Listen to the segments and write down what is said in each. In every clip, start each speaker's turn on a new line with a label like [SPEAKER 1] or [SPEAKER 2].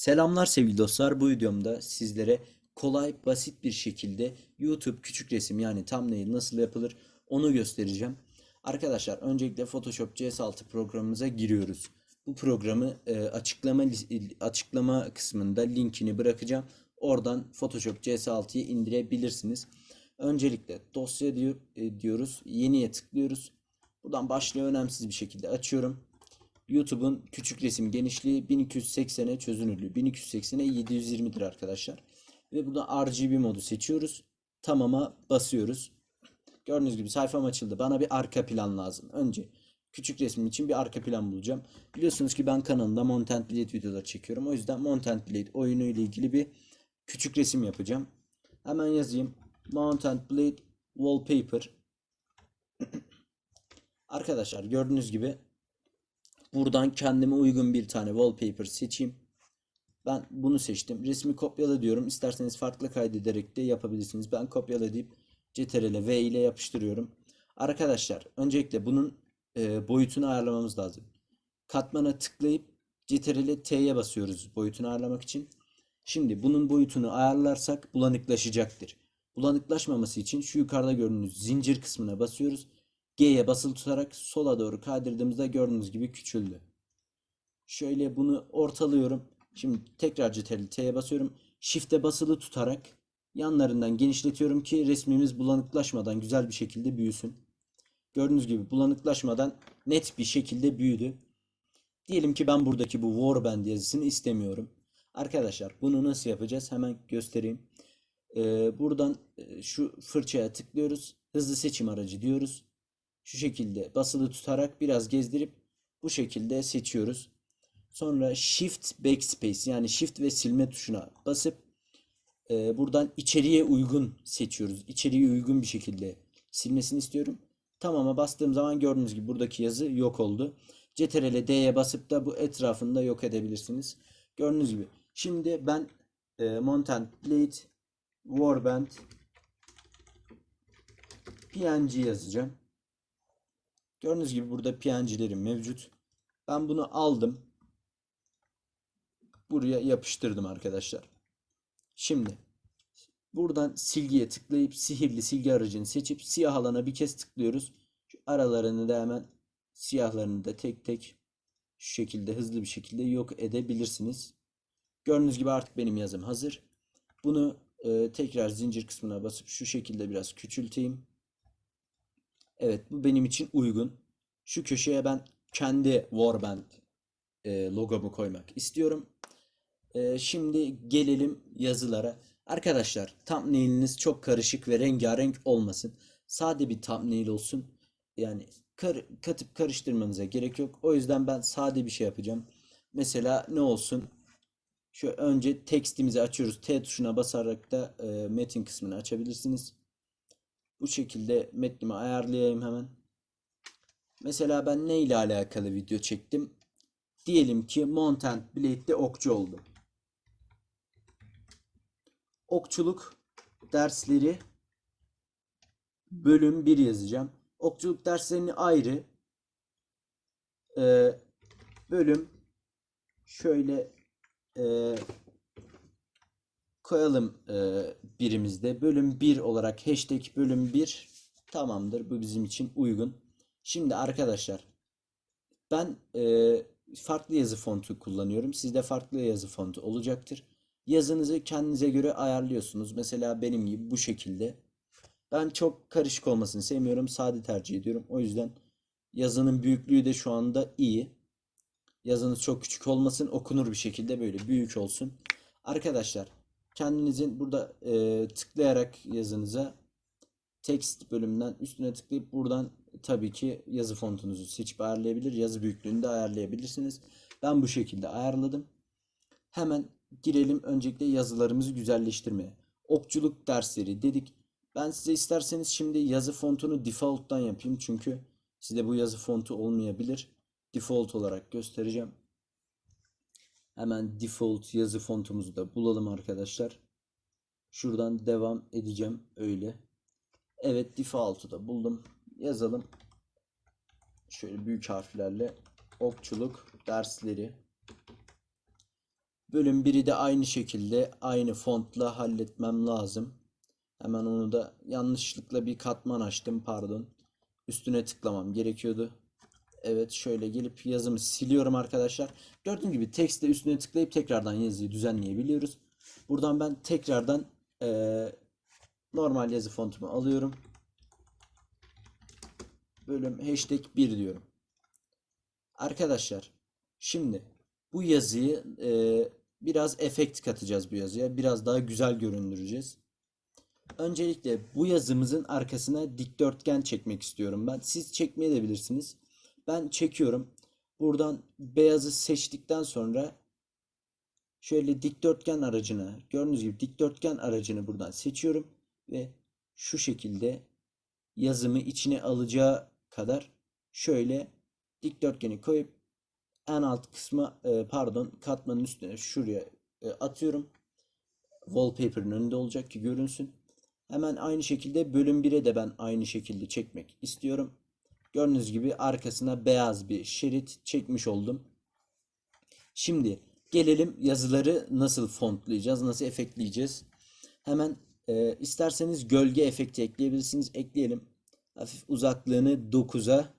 [SPEAKER 1] Selamlar sevgili dostlar. Bu videomda sizlere kolay, basit bir şekilde YouTube küçük resim yani thumbnail nasıl yapılır onu göstereceğim. Arkadaşlar öncelikle Photoshop CS6 programımıza giriyoruz. Bu programı açıklama kısmında linkini bırakacağım. Oradan Photoshop CS6'yı indirebilirsiniz. Öncelikle dosya diyoruz. Yeniye tıklıyoruz. Buradan başlığı önemsiz bir şekilde açıyorum. YouTube'un küçük resim genişliği 1280'e çözünürlüğü 1280'e 720'dir arkadaşlar. Ve burada RGB modu seçiyoruz. Tamam'a basıyoruz. Gördüğünüz gibi sayfam açıldı. Bana bir arka plan lazım. Önce küçük resmim için bir arka plan bulacağım. Biliyorsunuz ki ben kanalımda Mount and Blade videoları çekiyorum. O yüzden Mount and Blade oyunu ile ilgili bir küçük resim yapacağım. Hemen yazayım. Mount and Blade Wallpaper. Arkadaşlar gördüğünüz gibi buradan kendime uygun bir tane wallpaper seçeyim. Ben bunu seçtim. Resmi kopyala diyorum. İsterseniz farklı kaydederek de yapabilirsiniz. Ben kopyala deyip CTRL V ile yapıştırıyorum. Arkadaşlar öncelikle bunun boyutunu ayarlamamız lazım. Katmana tıklayıp CTRL T'ye basıyoruz boyutunu ayarlamak için. Şimdi bunun boyutunu ayarlarsak bulanıklaşacaktır. Bulanıklaşmaması için şu yukarıda gördüğünüz zincir kısmına basıyoruz. G'ye basılı tutarak sola doğru kaydırdığımızda gördüğünüz gibi küçüldü. Şöyle bunu ortalıyorum. Şimdi tekrar CTRL T'ye basıyorum. Shift'e basılı tutarak yanlarından genişletiyorum ki resmimiz bulanıklaşmadan güzel bir şekilde büyüsün. Gördüğünüz gibi bulanıklaşmadan net bir şekilde büyüdü. Diyelim ki ben buradaki bu Warband yazısını istemiyorum. Arkadaşlar bunu nasıl yapacağız? Hemen göstereyim. Buradan şu fırçaya tıklıyoruz. Hızlı seçim aracı diyoruz. Şu şekilde basılı tutarak biraz gezdirip bu şekilde seçiyoruz. Sonra Shift Backspace yani Shift ve silme tuşuna basıp buradan içeriye uygun seçiyoruz. İçeriye uygun bir şekilde silmesini istiyorum. Tamam'a bastığım zaman gördüğünüz gibi buradaki yazı yok oldu. CTRL D'ye basıp da bu etrafını da yok edebilirsiniz. Gördüğünüz gibi. Şimdi ben Mountain Blade Warband PNG yazacağım. Gördüğünüz gibi burada PNG'lerim mevcut. Ben bunu aldım. Buraya yapıştırdım arkadaşlar. Şimdi buradan silgiye tıklayıp sihirli silgi aracını seçip siyah alana bir kez tıklıyoruz. Şu aralarını da hemen siyahlarını da tek tek şu şekilde hızlı bir şekilde yok edebilirsiniz. Gördüğünüz gibi artık benim yazım hazır. Bunu tekrar zincir kısmına basıp şu şekilde biraz küçülteyim. Evet bu benim için uygun. Şu köşeye ben kendi Warband logomu koymak istiyorum. Şimdi gelelim yazılara. Arkadaşlar thumbnail'iniz çok karışık ve rengarenk olmasın. Sade bir thumbnail olsun. Yani katıp karıştırmanıza gerek yok. O yüzden ben sade bir şey yapacağım. Mesela ne olsun? Şu önce tekstimizi açıyoruz. T tuşuna basarak da metin kısmını açabilirsiniz. Bu şekilde metnimi ayarlayayım hemen. Mesela ben ne ile alakalı video çektim? Diyelim ki Mount and Blade'de okçu oldum. Okçuluk dersleri bölüm 1 yazacağım. Okçuluk derslerini ayrı e, bölüm şöyle e, koyalım birimizde. Bölüm 1 olarak hashtag bölüm 1 tamamdır. Bu bizim için uygun. Şimdi arkadaşlar ben farklı yazı fontu kullanıyorum. Sizde farklı yazı fontu olacaktır. Yazınızı kendinize göre ayarlıyorsunuz. Mesela benim gibi bu şekilde. Ben çok karışık olmasını sevmiyorum. Sade tercih ediyorum. O yüzden yazının büyüklüğü de şu anda iyi. Yazınız çok küçük olmasın. Okunur bir şekilde böyle büyük olsun. Arkadaşlar kendinizin burada tıklayarak yazınıza text bölümünden üstüne tıklayıp buradan tabii ki yazı fontunuzu seçip ayarlayabilir. Yazı büyüklüğünü de ayarlayabilirsiniz. Ben bu şekilde ayarladım. Hemen girelim öncelikle yazılarımızı güzelleştirmeye. Okçuluk dersleri dedik. Ben size isterseniz şimdi yazı fontunu default'tan yapayım. Çünkü sizde bu yazı fontu olmayabilir. Default olarak göstereceğim. Hemen default yazı fontumuzu da bulalım arkadaşlar. Şuradan devam edeceğim öyle. Evet default'u da buldum. Yazalım. Şöyle büyük harflerle okçuluk dersleri Bölüm 1'i de aynı şekilde aynı fontla halletmem lazım. Hemen onu da yanlışlıkla bir katman açtım, pardon. Üstüne tıklamam gerekiyordu. Evet, şöyle gelip yazımı siliyorum arkadaşlar. Gördüğünüz gibi tekste üstüne tıklayıp tekrardan yazıyı düzenleyebiliyoruz. Buradan ben tekrardan normal yazı fontumu alıyorum. Bölüm hashtag 1 diyorum. Arkadaşlar şimdi bu yazıyı biraz efekt katacağız bu yazıya. Biraz daha güzel göründüreceğiz. Öncelikle bu yazımızın arkasına dikdörtgen çekmek istiyorum ben. Siz çekmeyebilirsiniz. Ben çekiyorum. Buradan beyazı seçtikten sonra şöyle dikdörtgen aracını, gördüğünüz gibi dikdörtgen aracını buradan seçiyorum ve şu şekilde yazımı içine alacağı kadar şöyle dikdörtgeni koyup en alt kısmı pardon, katmanın üstüne şuraya atıyorum. Wallpaper'ın önünde olacak ki görünsün. Hemen aynı şekilde bölüm 1'e de ben aynı şekilde çekmek istiyorum. Gördüğünüz gibi arkasına beyaz bir şerit çekmiş oldum. Şimdi gelelim yazıları nasıl fontlayacağız, nasıl efektleyeceğiz. Hemen isterseniz gölge efekti ekleyebilirsiniz. Ekleyelim. Hafif uzaklığını 9'a,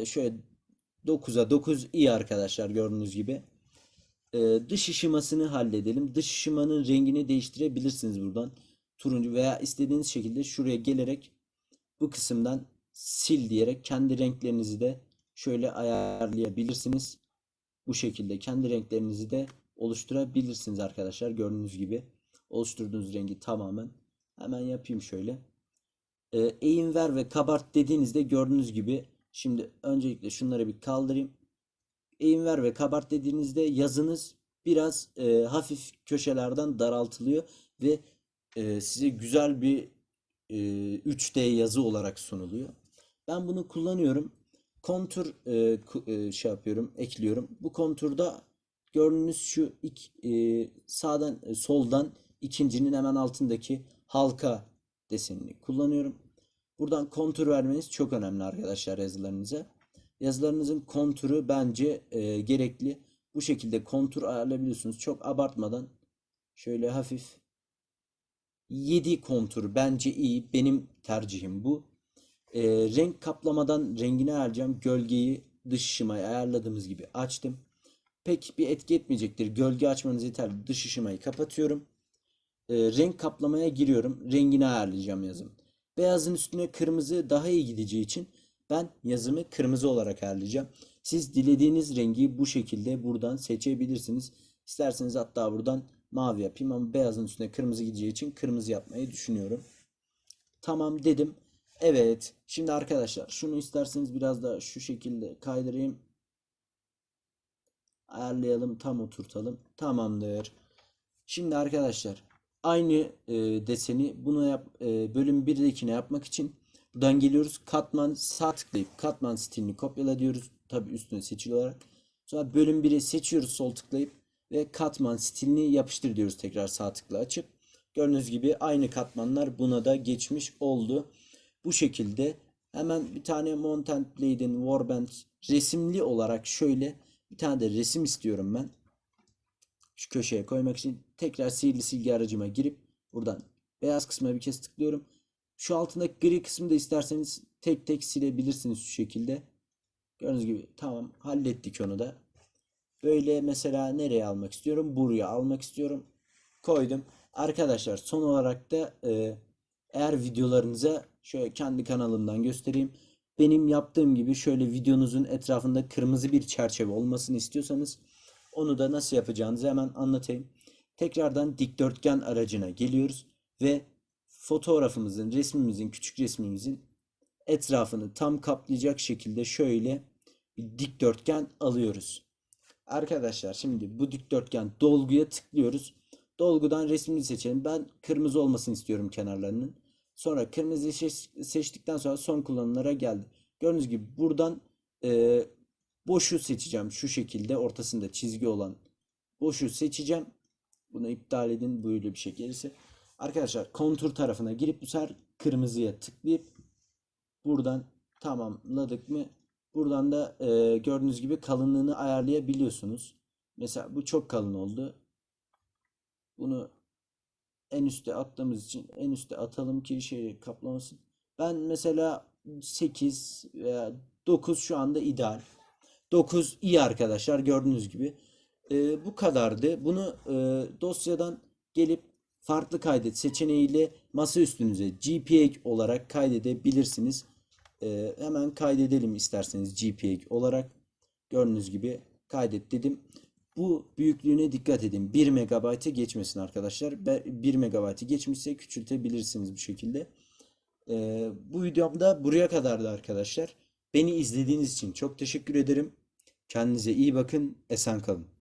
[SPEAKER 1] şöyle 9'a 9 iyi arkadaşlar, gördüğünüz gibi. Dış ışımasını halledelim. Dış ışımanın rengini değiştirebilirsiniz buradan. Turuncu veya istediğiniz şekilde şuraya gelerek bu kısımdan sil diyerek kendi renklerinizi de şöyle ayarlayabilirsiniz. Bu şekilde kendi renklerinizi de oluşturabilirsiniz arkadaşlar. Gördüğünüz gibi oluşturduğunuz rengi tamamen. Hemen yapayım şöyle. Eğim ver ve kabart dediğinizde gördüğünüz gibi, şimdi öncelikle şunları bir kaldırayım. Eğim ver ve kabart dediğinizde yazınız biraz hafif köşelerden daraltılıyor ve size güzel bir 3D yazı olarak sunuluyor. Ben bunu kullanıyorum. Kontur şey yapıyorum, ekliyorum. Bu konturda gördüğünüz şu sağdan soldan ikincinin hemen altındaki halka desenini kullanıyorum. Buradan kontur vermeniz çok önemli arkadaşlar yazılarınıza. Yazılarınızın konturu bence gerekli. Bu şekilde kontur ayarlayabiliyorsunuz. Çok abartmadan şöyle hafif 7 kontur bence iyi. Benim tercihim bu. Renk kaplamadan rengini ayarlayacağım. Gölgeyi, dış ışımayı ayarladığımız gibi açtım. Pek bir etki etmeyecektir. Gölge açmanız yeterli. Dış ışımayı kapatıyorum. Renk kaplamaya giriyorum. Rengini ayarlayacağım yazım. Beyazın üstüne kırmızı daha iyi gideceği için ben yazımı kırmızı olarak ayarlayacağım. Siz dilediğiniz rengi bu şekilde buradan seçebilirsiniz. İsterseniz hatta buradan mavi yapayım ama beyazın üstüne kırmızı gideceği için kırmızı yapmayı düşünüyorum. Tamam dedim. Evet. Şimdi arkadaşlar şunu isterseniz biraz da şu şekilde kaydırayım. Ayarlayalım, tam oturtalım. Tamamdır. Şimdi arkadaşlar aynı deseni bunu bölüm 1'dekine yapmak için buradan geliyoruz. Katman, sağ tıklayıp katman stilini kopyala diyoruz. Tabi üstüne seçili olarak. Sonra bölüm 1'i seçiyoruz sol tıklayıp ve katman stilini yapıştır diyoruz, tekrar sağ tıkla açıp. Gördüğünüz gibi aynı katmanlar buna da geçmiş oldu. Bu şekilde hemen bir tane Mountain Blade'in Warband resimli olarak şöyle bir tane de resim istiyorum ben. Şu köşeye koymak için tekrar sihirli silgi aracıma girip buradan beyaz kısma bir kez tıklıyorum. Şu altındaki gri kısmı da isterseniz tek tek silebilirsiniz şu şekilde. Gördüğünüz gibi tamam, hallettik onu da. Böyle mesela nereye almak istiyorum? Buraya almak istiyorum. Koydum. Arkadaşlar son olarak da eğer videolarınıza şöyle kendi kanalımdan göstereyim. Benim yaptığım gibi şöyle videonuzun etrafında kırmızı bir çerçeve olmasını istiyorsanız onu da nasıl yapacağınızı hemen anlatayım. Tekrardan dikdörtgen aracına geliyoruz ve fotoğrafımızın, resmimizin, küçük resmimizin etrafını tam kaplayacak şekilde şöyle bir dikdörtgen alıyoruz. Arkadaşlar şimdi bu dikdörtgen dolguya tıklıyoruz. Dolgudan resmini seçelim. Ben kırmızı olmasını istiyorum kenarlarının. Sonra kırmızıyı seçtikten sonra son kullanımlara geldi. Gördüğünüz gibi buradan e, boşu seçeceğim. Şu şekilde ortasında çizgi olan boşu seçeceğim. Bunu iptal edin böyle bir şey gelirse. Arkadaşlar kontur tarafına girip bu sefer kırmızıya tıklayıp buradan tamamladık mı? Buradan da gördüğünüz gibi kalınlığını ayarlayabiliyorsunuz. Mesela bu çok kalın oldu. Bunu en üste attığımız için en üste atalım ki şey kaplamasın. Ben mesela 8 veya 9 şu anda ideal. 9 iyi arkadaşlar, gördüğünüz gibi. Bu kadardı. Bunu dosyadan gelip farklı kaydet seçeneğiyle masa üstünüze JPEG olarak kaydedebilirsiniz. Hemen kaydedelim isterseniz JPEG olarak. Gördüğünüz gibi kaydet dedim. Bu büyüklüğüne dikkat edin. 1 MB'ı geçmesin arkadaşlar. 1 MB'ı geçmişse küçültebilirsiniz bu şekilde. Bu videom da buraya kadardı arkadaşlar. Beni izlediğiniz için çok teşekkür ederim. Kendinize iyi bakın. Esen kalın.